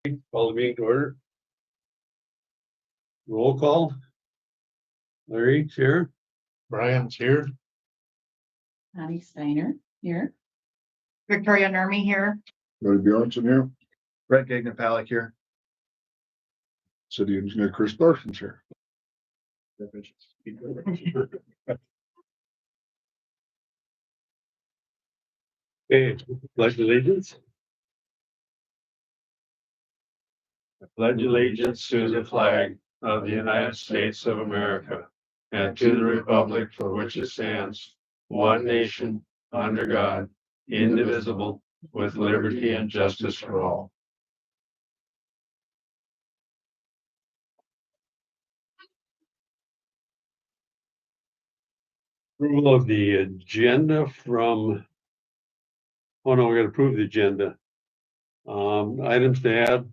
Call the meeting to order. Roll call. Larry's here. Brian's here. Patty Steiner here. Victoria Nermy here. Buddy Bjornson here. Brett Gagnon-Palick here. City Engineer Chris Larson's here. Okay, pledge allegiance. I pledge allegiance to the flag of the United States of America and to the republic for which it stands, one nation, under God, indivisible, with liberty and justice for all. Approval of the agenda from. Oh no, we gotta approve the agenda. Items to add.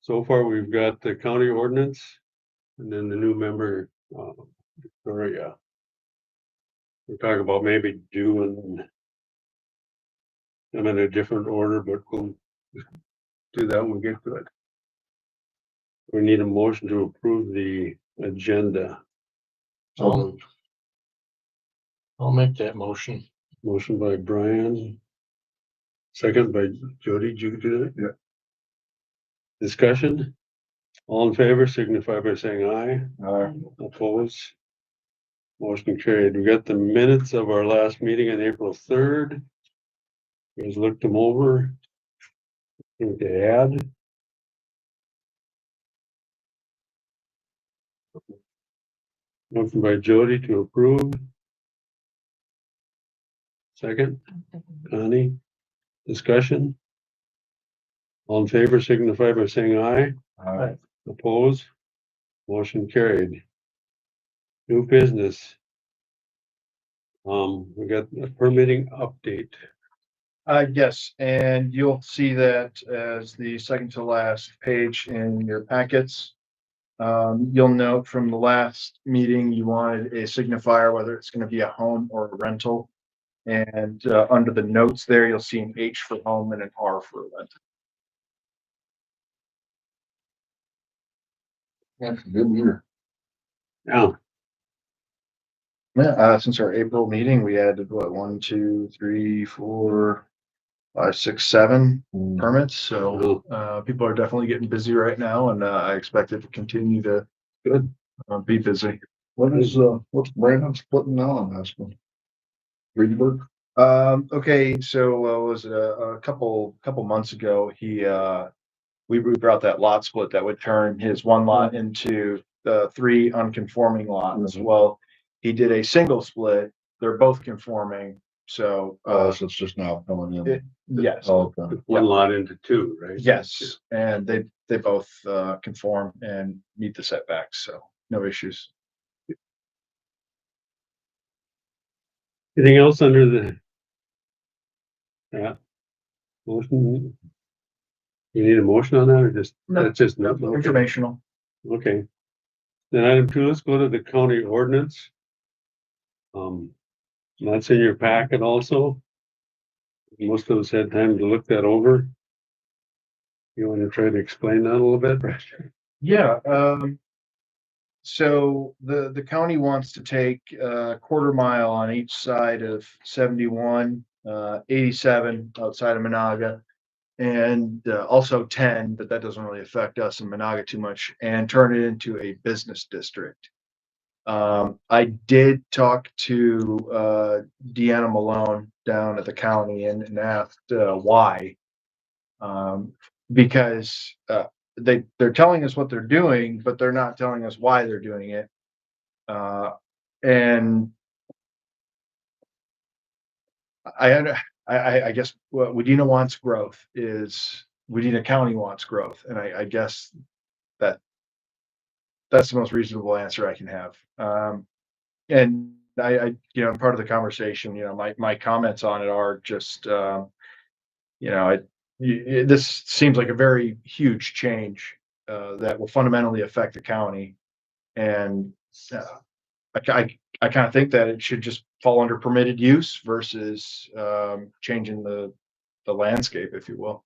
So far, we've got the county ordinance and then the new member, Victoria. We're talking about maybe doing them in a different order, but we'll do that when we get to it. We need a motion to approve the agenda. So I'll make that motion. Motion by Brian. Second by Jody. Did you do that? Yeah. Discussion? All in favor signify by saying aye. Opposed? Motion carried. We got the minutes of our last meeting on April 3rd. You guys looked them over. Anything to add? Motion by Jody to approve. Second, Connie. Discussion? All in favor signify by saying aye. Aye. Opposed? Motion carried. New business. We got a permitting update. Yes, and you'll see that as the second to last page in your packets. You'll note from the last meeting, you wanted a signifier, whether it's going to be a home or a rental. And under the notes there, you'll see an H for home and an R for rental. That's a good year. Now, Yeah, since our April meeting, we added what, 1, 2, 3, 4, 5, 6, 7 permits. So people are definitely getting busy right now, and I expect it to continue to be busy. What's Brandon splitting now on this one? Greenberg? Okay, so was it a couple months ago, we brought that lot split that would turn his one lot into the 3 unconforming lots. Mhm. Well, he did a single split. They're both conforming. So So it's just now coming in. yes, Okay. one lot into 2, right? yes, and they both conform and meet the setbacks, so no issues. Anything else under the? Yeah. Motion. You need a motion on that or just, No. that's just not Informational. okay. Then item 2, let's go to the county ordinance. That's in your packet also. Most of us had time to look that over. You want to try to explain that a little bit? Yeah, so the county wants to take a quarter mile on each side of 71, 87 outside of Menahga, and also 10, but that doesn't really affect us in Menahga too much, and turn it into a business district. I did talk to Deanna Malone down at the county and asked why. Because they're telling us what they're doing, but they're not telling us why they're doing it. And I guess what Wadena wants growth is Wadena County wants growth, and I guess that's the most reasonable answer I can have. And I part of the conversation, my comments on it are just, this seems like a very huge change that will fundamentally affect the county, and I kind of think that it should just fall under permitted use versus changing the landscape, if you will.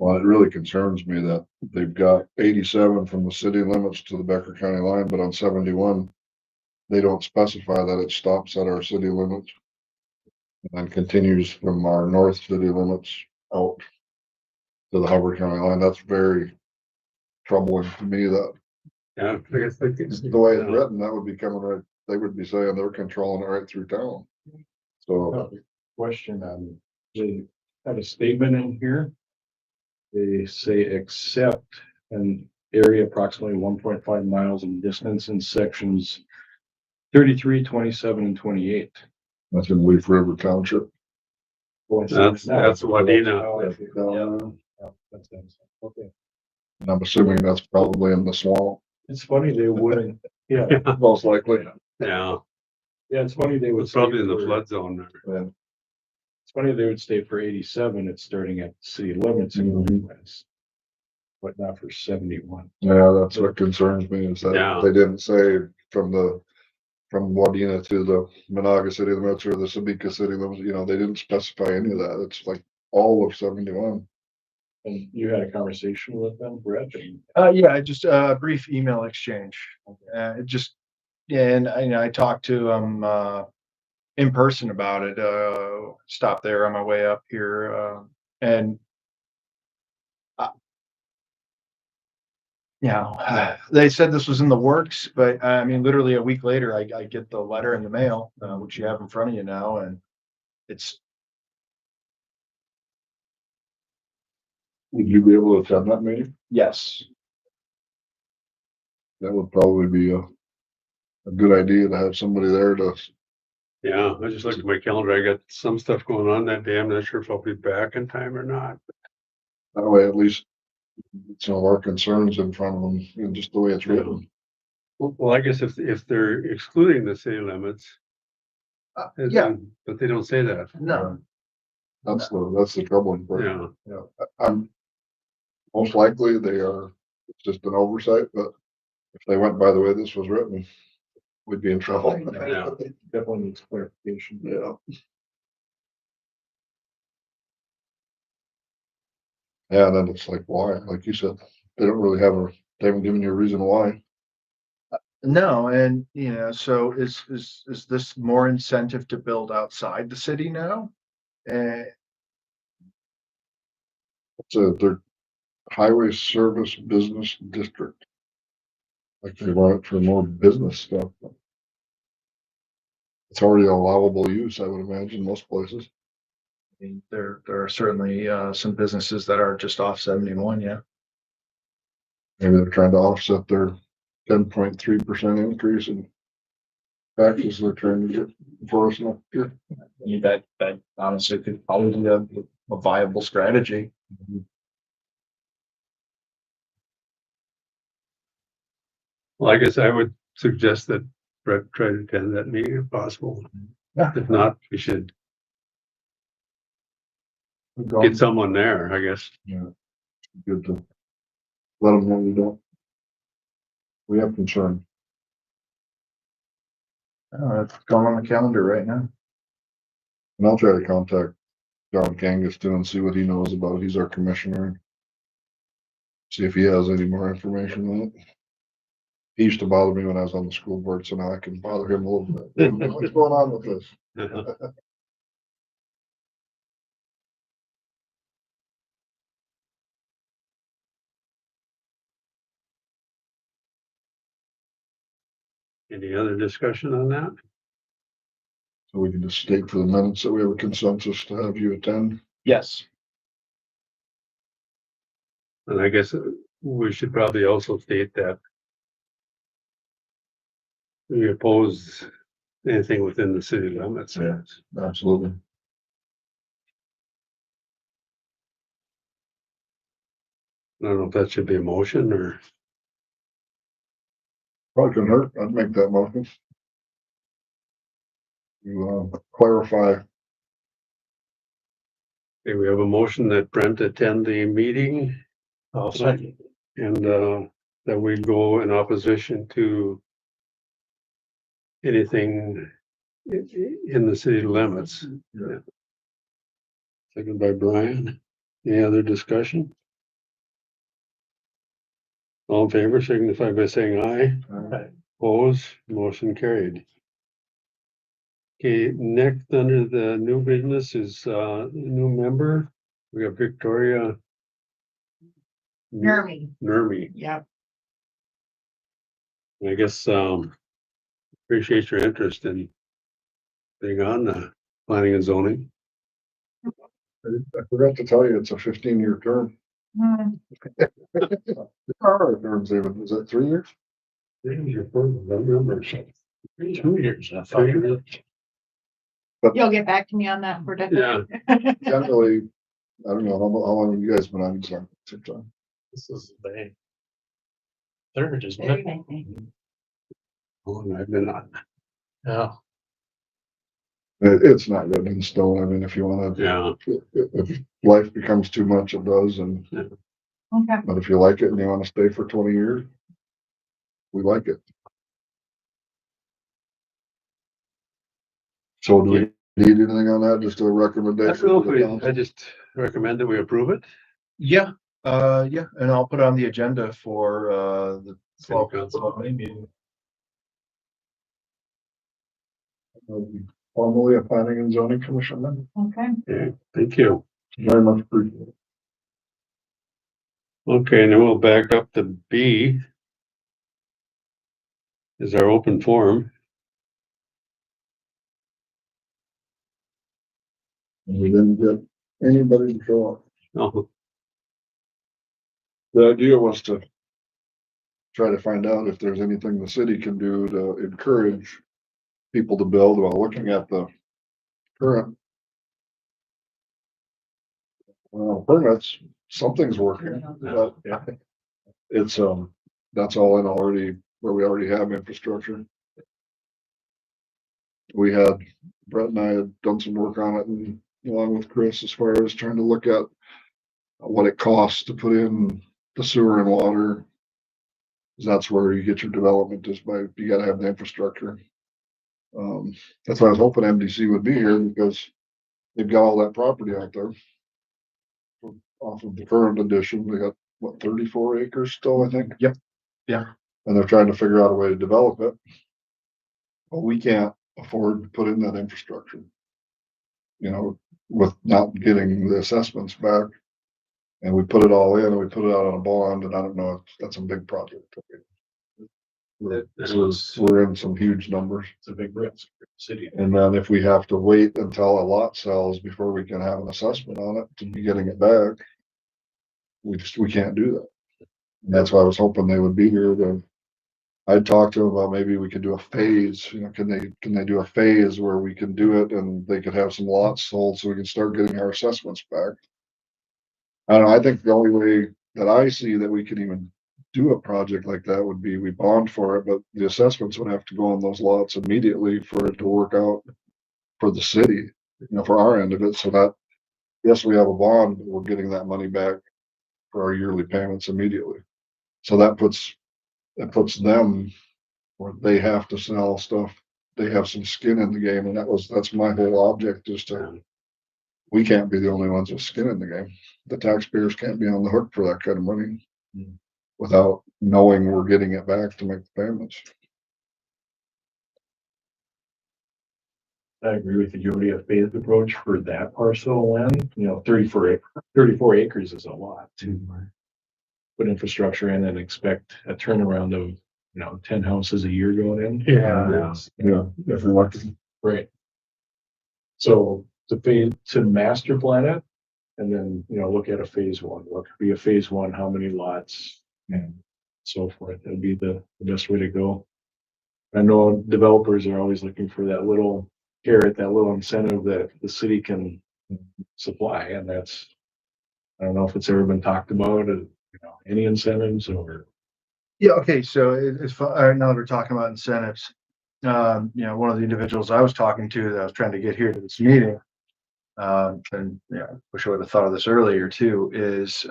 Well, it really concerns me that they've got 87 from the city limits to the Becker County line, but on 71, they don't specify that it stops at our city limits. And continues from our north city limits out to the Hubbard County line. That's very troubling to me that Yeah, I guess I could- the way it's written, that would be coming right, they would be saying they're controlling it right through town. So, Question on, they have a statement in here. They say except an area approximately 1.5 miles in distance in sections 33, 27, and 28. that's in Leaf River Township. That's Wadena. Oh, I see. Down Yeah, that's it. Okay, And I'm assuming that's probably in the swamp, it's funny they wouldn't, yeah, most likely. Yeah, it's funny they would. it's probably in the say for- flood zone there. Yeah. It's funny they would state for 87, it's starting at city limits and going west. But not for 71. Yeah, that's what concerns me is that Yeah. they didn't say from Wadena to the Menahga city limits or the Sabika city limits, they didn't specify any of that. It's like all of 71. And you had a conversation with them, Brett? Yeah, just a brief email exchange. It just, yeah, and I talked to him, in person about it, stopped there on my way up here, and they said this was in the works, but I mean, literally a week later, I get the letter in the mail, which you have in front of you now, and it's, Would you be able to attend that meeting? yes. That would probably be a good idea to have somebody there to, Yeah, I just looked at my calendar. I got some stuff going on that day. I'm not sure if I'll be back in time or not. that way at least some of our concerns in front of them, just the way it's written. Well, I guess if they're excluding the city limits. Yeah, But they don't say that. no, That's the troubling part. Yeah, I'm most likely it's just an oversight, but if they went by the way this was written, we'd be in trouble. Yeah. Definitely needs clarification. Yeah. Yeah, then it's like, why? Like you said, they haven't given you a reason why. no, and so is this more incentive to build outside the city now? So their highway service business district. Like they want it for more business stuff. It's already allowable use, I would imagine, most places. I mean, there are certainly some businesses that are just off 71, yeah. Maybe they're trying to offset their 10.3% increase in taxes they're trying to get for us next year. I mean, that honestly could probably be a viable strategy. well, I guess I would suggest that Brett try to attend that meeting if possible. Yeah. If not, we should get someone there, I guess. Good to let them know we have concern. Oh, it's going on the calendar right now. And I'll try to contact John Kangas too and see what he knows about it. He's our commissioner. See if he has any more information on it. He used to bother me when I was on the school board, so now I can bother him a little bit. What's going on with this? Any other discussion on that? So we can just state for the minutes that we have a consensus to have you attend. Yes. And I guess we should probably also state that we oppose anything within the city limits. Yeah. Absolutely. I don't know if that should be a motion or, Probably couldn't hurt. I'd make that motion. You clarify. okay, we have a motion that Brent attend the meeting. I'll second. And that we go in opposition to anything in the city limits. Yeah. Second by Brian. Any other discussion? All in favor, signify by saying aye. Aye. Opposed, motion carried. Okay, next under the new business is new member. We got Victoria. Nermy, Nermy. yep. I guess appreciate your interest in being on the planning and zoning. I forgot to tell you, it's a 15-year term. Hmm, Our terms even, is it 3 years? Your first member. 2 years, I thought. You'll get back to me on that for definitely. Generally, I don't know, how long have you guys been on this one? This is the third, isn't Very it? nice name. How long I've been on. Yeah. It's not written in stone. I mean, if you wanna, Yeah, if life becomes too much, it does, and, Okay, but if you like it and you wanna stay for 20 years, we like it. So do we need anything on that? Just a recommendation? that's all. to the council? I just recommend that we approve it. Yeah, yeah, and I'll put it on the agenda for, the City 12th council. meeting. Formally a planning and zoning commission then, okay. Okay, thank you. very much appreciated. Okay, and then we'll back up to B. Is our open forum. And we didn't get anybody to show up. Oh, The idea was to try to find out if there's anything the city can do to encourage people to build while looking at the current permits. Something's working, but it's, that's all in already, where we already have infrastructure. We had, Brett and I had done some work on it, and along with Chris, as far as trying to look at what it costs to put in the sewer and water. That's where you get your development, is by, you gotta have the infrastructure. That's why I was hoping MDC would be here, because they've got all that property out there. Off of the current edition, they got, what, 34 acres still, I think? Yep. Yeah. And they're trying to figure out a way to develop it. Well, we can't afford to put in that infrastructure. You know, with not getting the assessments back. And we put it all in, and we put it out on a bond, and I don't know, that's a big project. We're in some huge numbers. It's a big risk for the city. And then if we have to wait until a lot sells before we can have an assessment on it to be getting it back, we can't do that. And that's why I was hoping they would be here to, I'd talk to them about maybe we could do a phase, you know, can they do a phase where we can do it and they could have some lots sold so we can start getting our assessments back. I don't know, I think the only way that I see that we can even do a project like that would be we bond for it, but the assessments would have to go on those lots immediately for it to work out for the city, you know, for our end of it. So that, yes, we have a bond, but we're getting that money back for our yearly payments immediately. So that puts them where they have to sell stuff. They have some skin in the game, and that's my whole object, is to, we can't be the only ones with skin in the game. The taxpayers can't be on the hook for that kind of money without knowing we're getting it back to make the payments. I agree with you, Jody, a phased approach for that parcel of land, you know, 34 acres is a lot to put infrastructure in and expect a turnaround of, 10 houses a year going in. Yeah. Yeah, if we're lucky. Right. So to master plan it, and then, look at a phase one, what could be a phase one, how many lots and so forth. That'd be the best way to go. I know developers are always looking for that little carrot, that little incentive that the city can supply, and that's, I don't know if it's ever been talked about, any incentives or. Yeah, okay, so it's, now that we're talking about incentives, one of the individuals I was talking to that I was trying to get here to this meeting, and wish I would have thought of this earlier too, is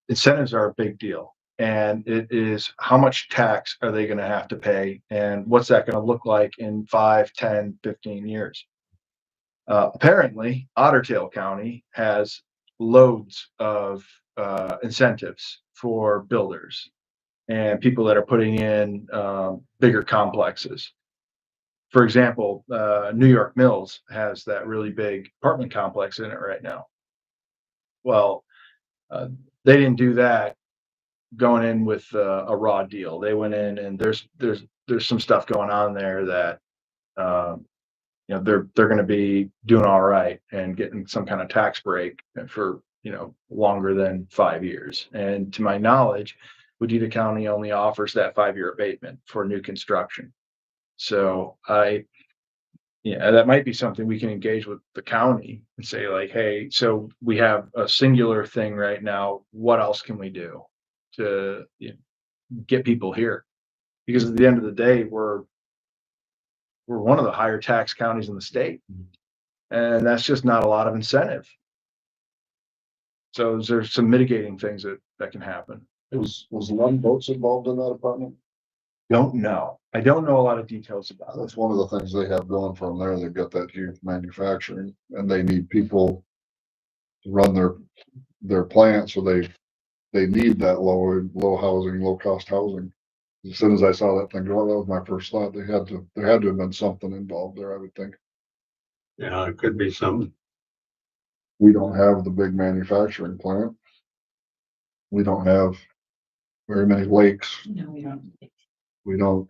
incentives are a big deal. And it is, how much tax are they gonna have to pay, and what's that gonna look like in 5, 10, 15 years? Apparently, Otter Tail County has loads of incentives for builders and people that are putting in bigger complexes. For example, New York Mills has that really big apartment complex in it right now. Well, they didn't do that going in with a raw deal. They went in and there's some stuff going on there that they're going to be doing all right and getting some kind of tax break for longer than 5 years. And to my knowledge, Wadena County only offers that 5-year abatement for new construction. So that might be something we can engage with the county and say like, hey, so we have a singular thing right now. What else can we do to get people here? Because at the end of the day, we're one of the higher tax counties in the state. And that's just not a lot of incentive. So there's some mitigating things that can happen. Was Lund Boats involved in that apartment? Don't know. I don't know a lot of details about it. That's one of the things they have going for them there. They've got that huge manufacturing and they need people to run their plant. So they need that low housing, low cost housing. As soon as I saw that thing go, that was my first thought. There had to have been something involved there, I would think. Yeah, it could be some. We don't have the big manufacturing plant. We don't have very many lakes. No, we don't.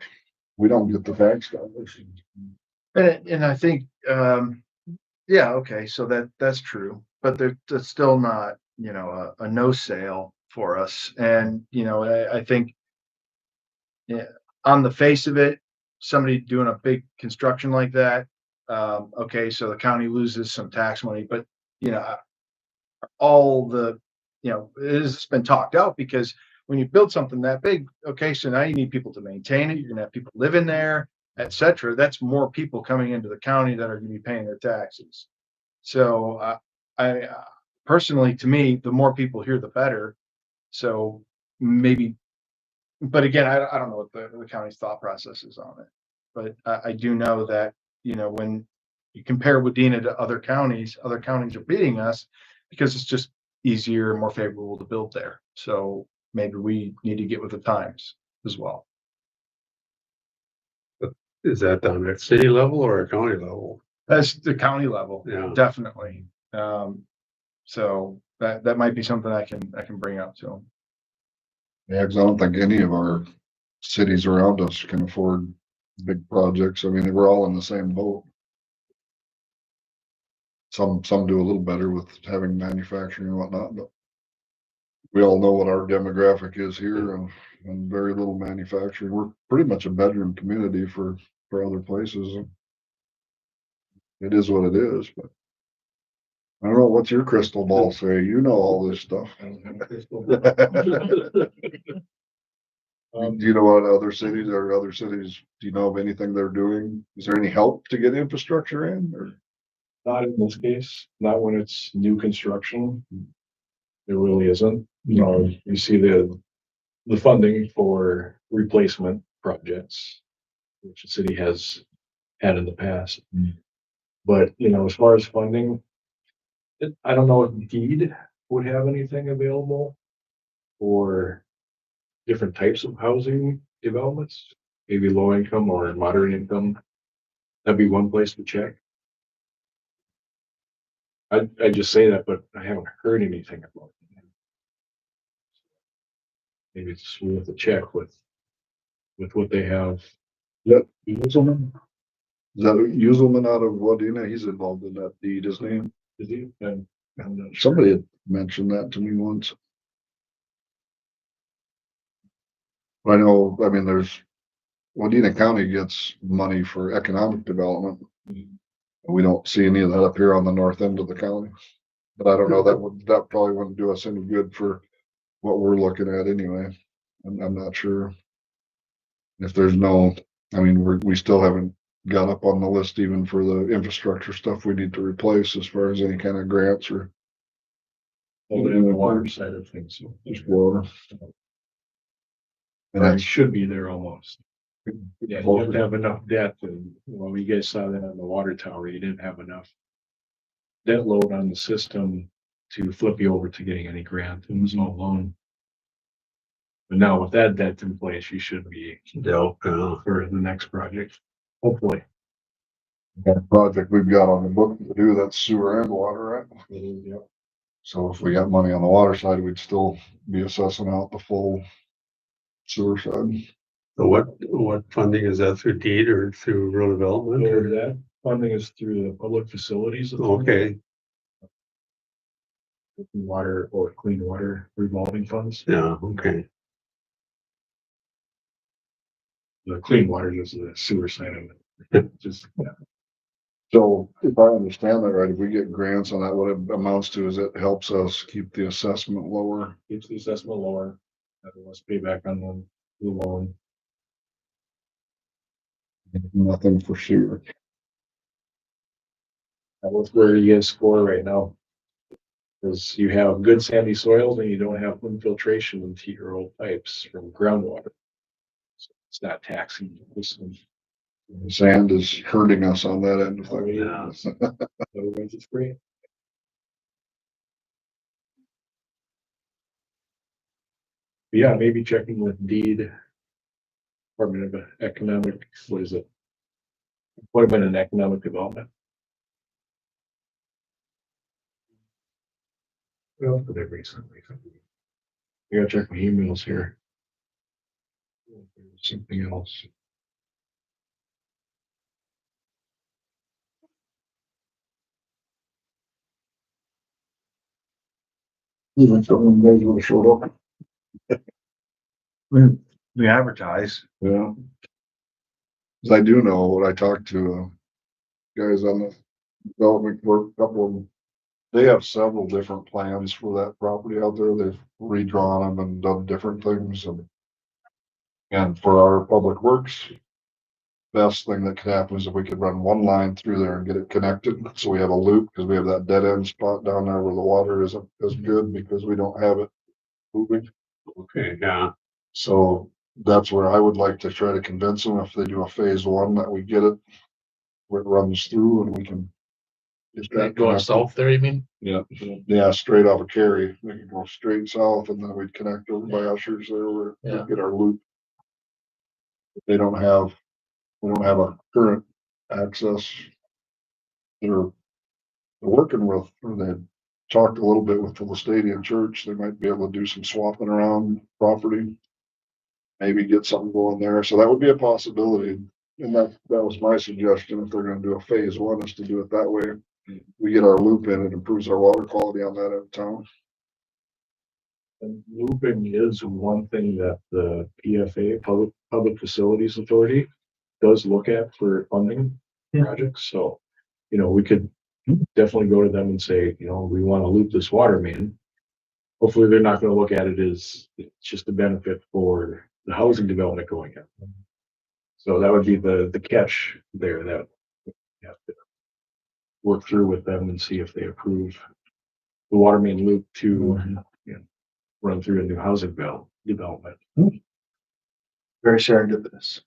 We don't get the tax dollars. And I think, okay, so that's true, but that's still not, a no sale for us. And, I think on the face of it, somebody doing a big construction like that, okay, so the county loses some tax money, but, all the, it has been talked out because when you build something that big, okay, so now you need people to maintain it. You're gonna have people live in there, etc. That's more people coming into the county that are gonna be paying their taxes. So I personally, to me, the more people here, the better. So maybe, but again, I don't know what the county's thought process is on it. But I do know that, when you compare Wadena to other counties are beating us because it's just easier and more favorable to build there. So maybe we need to get with the times as well. Is that down at city level or a county level? That's the county level, Yeah. definitely. So that might be something I can bring up to them. Yeah, 'cause I don't think any of our cities around us can afford big projects. I mean, we're all in the same boat. Some do a little better with having manufacturing and whatnot, but we all know what our demographic is here and very little manufacturing. We're pretty much a bedroom community for other places. It is what it is, but I don't know, what's your crystal ball say? You know all this stuff. Do you know what other cities, do you know of anything they're doing? Is there any help to get infrastructure in or? Not in this case, not when it's new construction. There really isn't. You see the funding for replacement projects, which the city has had in the past. But, as far as funding, I don't know if Deed would have anything available for different types of housing developments, maybe low income or moderate income. That'd be one place to check. I just say that, but I haven't heard anything about it. Maybe it's worth a check with what they have. Yep. Uselman? Is that Uselman out of Wadena? He's involved in that deed, isn't he? Is he? And Somebody had mentioned that to me once. I know, I mean, Wadena County gets money for economic development. We don't see any of that up here on the north end of the county. But I don't know, that probably wouldn't do us any good for what we're looking at anyway. I'm not sure. If there's we still haven't got up on the list even for the infrastructure stuff we need to replace as far as any kind of grants or. only on the water side of things. So Just water. And that should be there almost. Yeah, you have to have enough debt and, you guys saw that on the water tower, you didn't have enough debt load on the system to flip you over to getting any grant. It was all loan. But now with that debt in place, you should be for the next project, hopefully. That project we've got on the book to do, that's sewer and water, right? Yep. So if we got money on the water side, we'd still be assessing out the full sewer side. So what funding is that, through deed or through rural development? So or- that funding is through the public facilities. Authority, Okay, water or clean water revolving funds. yeah, okay. The clean water is the sewer side of it. Just, yeah. So if I understand that right, if we get grants on that, what it amounts to is it helps us keep the assessment lower. Keeps the assessment lower. Let's pay back on the loan. Nothing for sewer. That was where you guys score right now. Because you have good sandy soils and you don't have infiltration into your old pipes from groundwater. So it's not taxing. This one. Sand is hurting us on that end of things. Yeah. Otherwise, it's great. But yeah, maybe checking with deed. Department of Economic, what is it? Employment and Economic Development. Well, for that recently. I gotta check my emails here. Something else. Even some days when it showed up. We advertise. Yeah. 'Cause I do know what I talked to, guys on the development work, a couple of them. They have several different plans for that property out there. They've redrawn them and done different things and for our public works. Best thing that could happen is if we could run one line through there and get it connected, so we have a loop, because we have that dead end spot down there where the water isn't as good because we don't have it moving. Okay, yeah, So that's where I would like to try to convince them, if they do a phase one, that we get it where it runs through and we can. Get that Going connected. south there, you mean? Yeah, straight off of Cary, we could go straight south and then we'd connect over by Ushers there where Yeah. we get our loop. We don't have a current access. They're working with, or they talked a little bit with the Lestadian Church. They might be able to do some swapping around property. Maybe get something going there. So that would be a possibility. And that was my suggestion. If they're gonna do a phase one, is to do it that way. We get our loop in, it improves our water quality on that end of town. And looping is one thing that the PFA, Public Facilities Authority, does look at for funding projects. So, we could definitely go to them and say, we want to loop this water main. Hopefully, they're not going to look at it as it's just a benefit for the housing development going in. So that would be the catch there that we have to work through with them and see if they approve the water main loop to run through a new housing development. Very serendipitous.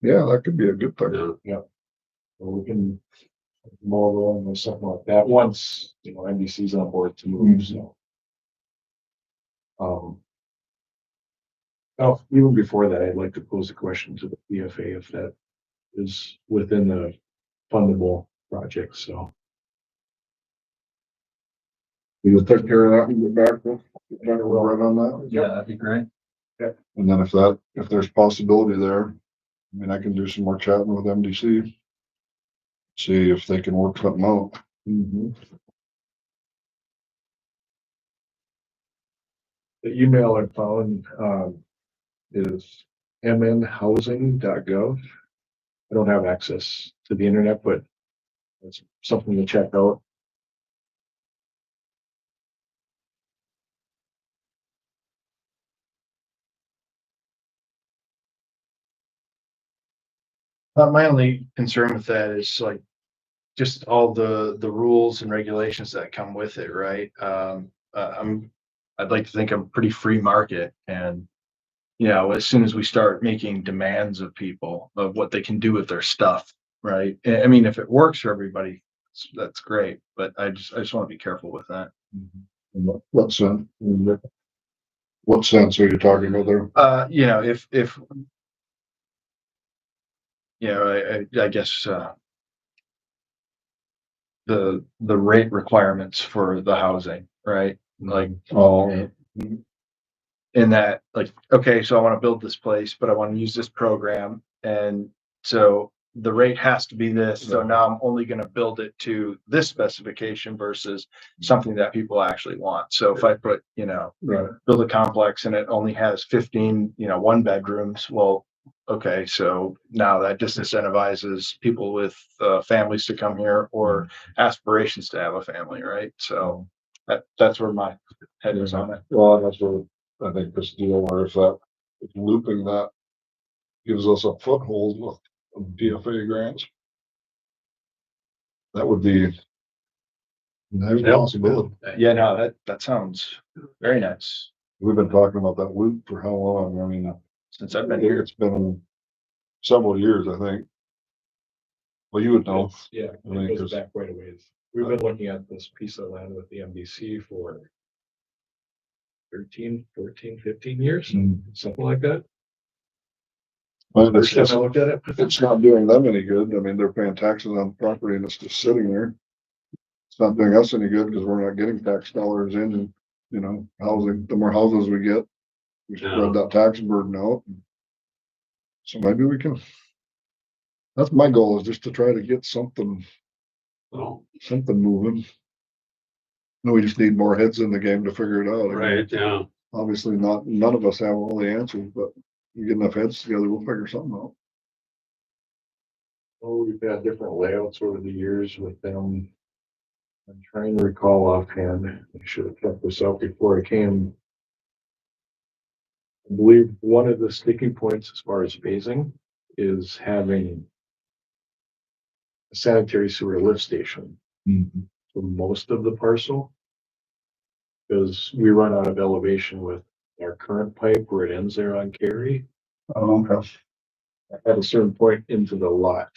Yeah, that could be a good thing. yeah. So we can mull rolling with something like that once, NBC's on board to move, so. Even before that, I'd like to pose a question to the PFA if that is within the fundable project, so. You'll take care of that and get back with, right on that. Yeah, that'd be great. And then if there's possibility there, I can do some more chatting with MDC. See if they can work something out. The email I found, is mnhousing.gov. I don't have access to the internet, but it's something to check out. My only concern with that is like, just all the rules and regulations that come with it, right? I'd like to think I'm pretty free market and, as soon as we start making demands of people of what they can do with their stuff, right? I mean, if it works for everybody, that's great, but I just want to be careful with that. What sense? What sense are you talking about there? You know, if. You know, I guess, the rate requirements for the housing, right? Like, Oh, in that, like, okay, so I want to build this place, but I want to use this program. And so the rate has to be this. So now I'm only going to build it to this specification versus something that people actually want. So if I put, you know, right. build a complex and it only has 15, you know, 1 bedrooms, well, okay, so now that disincentivizes people with families to come here or aspirations to have a family, right? So that's where my head is on it. Well, that's what I think this deal where if looping that gives us a foothold with DFA grants. That would be a possibility. Yeah, no, that sounds very nice. We've been talking about that loop for how long? I mean, Since I've been here, it's been several years, I think. Well, you would know. Yeah, I mean, it goes 'cause- back quite a ways. We've been looking at this piece of land with the MDC for 13, 14, 15 years, something like that. But it's First time I just, looked at it. it's not doing them any good. I mean, they're paying taxes on property and it's just sitting there. It's not doing us any good because we're not getting tax dollars in, you know, housing. The more houses we get, we spread that tax burden out. So maybe we can. That's my goal, is just to try to get something moving. No, we just need more heads in the game to figure it out. I mean, Right, yeah. obviously none of us have all the answers, but we get enough heads together, we'll figure something out. Oh, we've had different layouts over the years with them. I'm trying to recall offhand. I should have checked this out before I came. I believe one of the sticking points as far as phasing is having a sanitary sewer lift station for most of the parcel. Because we run out of elevation with our current pipe where it ends there on Cary. Okay. At a certain point into the lot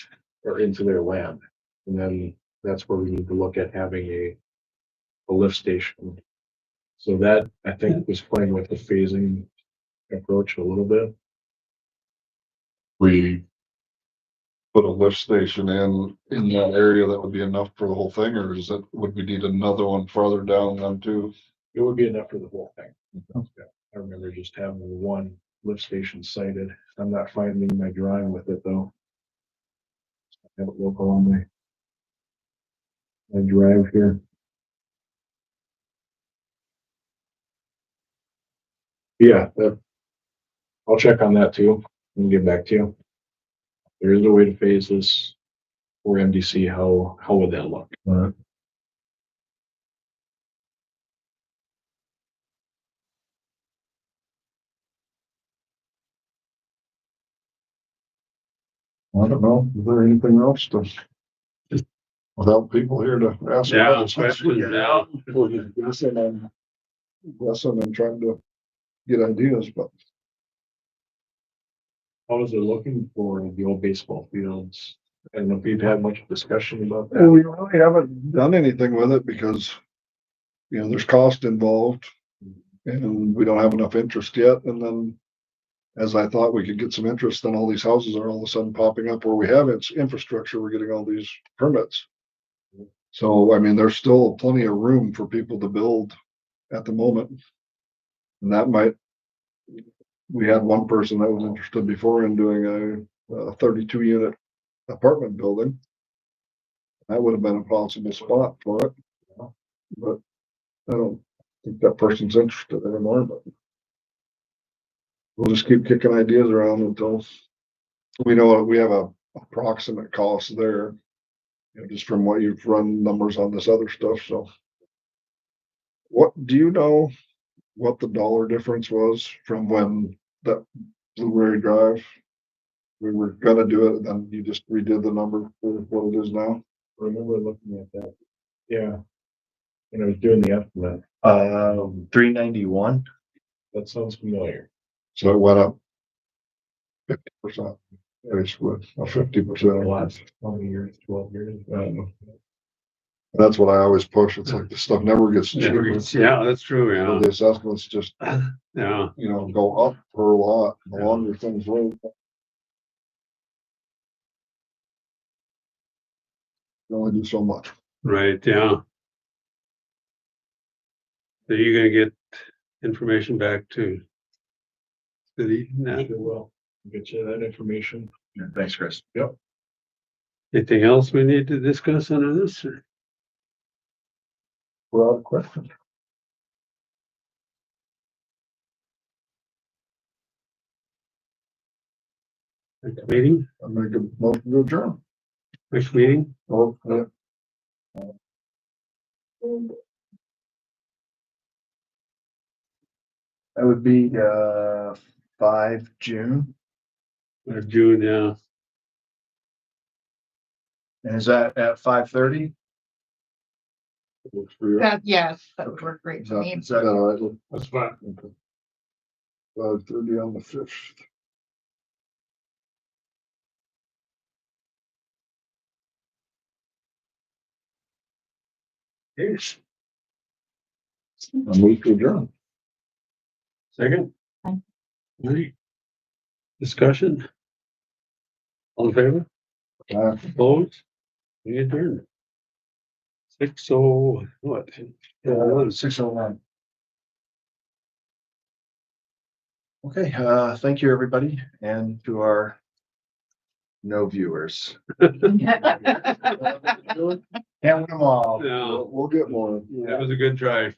or into their land. And then that's where we need to look at having a lift station. So that, I think, was playing with the phasing approach a little bit. We put a lift station in that area, that would be enough for the whole thing, or would we need another one farther down then too? It would be enough for the whole thing. I remember just having one lift station sited. I'm not finding my drawing with it though. I have it local on my drive here. Yeah, I'll check on that too and get back to you. There is a way to phase this for MDC. How would that look? I don't know, is there anything else without people here to ask? Yeah, questions? questions, yeah. We're just guessing and trying to get ideas, but How is it looking for the old baseball fields? I don't know if you've had much discussion about well, that. we really haven't done anything with it because, you know, there's cost involved and we don't have enough interest yet. And then as I thought we could get some interest, then all these houses are all of a sudden popping up where we have its infrastructure. We're getting all these permits. So, I mean, there's still plenty of room for people to build at the moment. And that might, we had one person that was interested before in doing a 32 unit apartment building. That would have been a possible spot for it. But I don't think that person's interested anymore, but we'll just keep kicking ideas around until we know we have a approximate cost there. You know, just from what you've run numbers on this other stuff, so. What, do you know what the dollar difference was from when that Blueberry Drive? We were gonna do it, and then you just redid the number for what it is now? I remember looking at that. Yeah. And I was doing the estimate. 391. That sounds familiar. So it went up 50%. Basically, a 50%. The last 20 years, 12 years. That's what I always push. It's like the stuff never gets cheaper. Yeah, that's true, So yeah, the assessments just, yeah, go up per lot, the longer things wait. You only do so much. right, yeah. So you're gonna get information back to city now. Sure will. Get you that information. Yeah, thanks, Chris. Yep. Anything else we need to discuss under this? Or- We're out of questions. Next meeting, I make a motion to adjourn. next meeting, Oh, yeah. That would be, 5 June. June, yeah. And is that at 5:30? Works for you. That, yes, that would work great Is for that, me. is that all right? That's fine. 5:30 on the 5th. Yes. I move to adjourn. Second? Aye. Right. Discussion? All in favor? Opposed? We adjourn. 6:00, what? 6:01. Okay, thank you, everybody, and to our no viewers. Can't win them all. Yeah, We'll get more. that was a good try.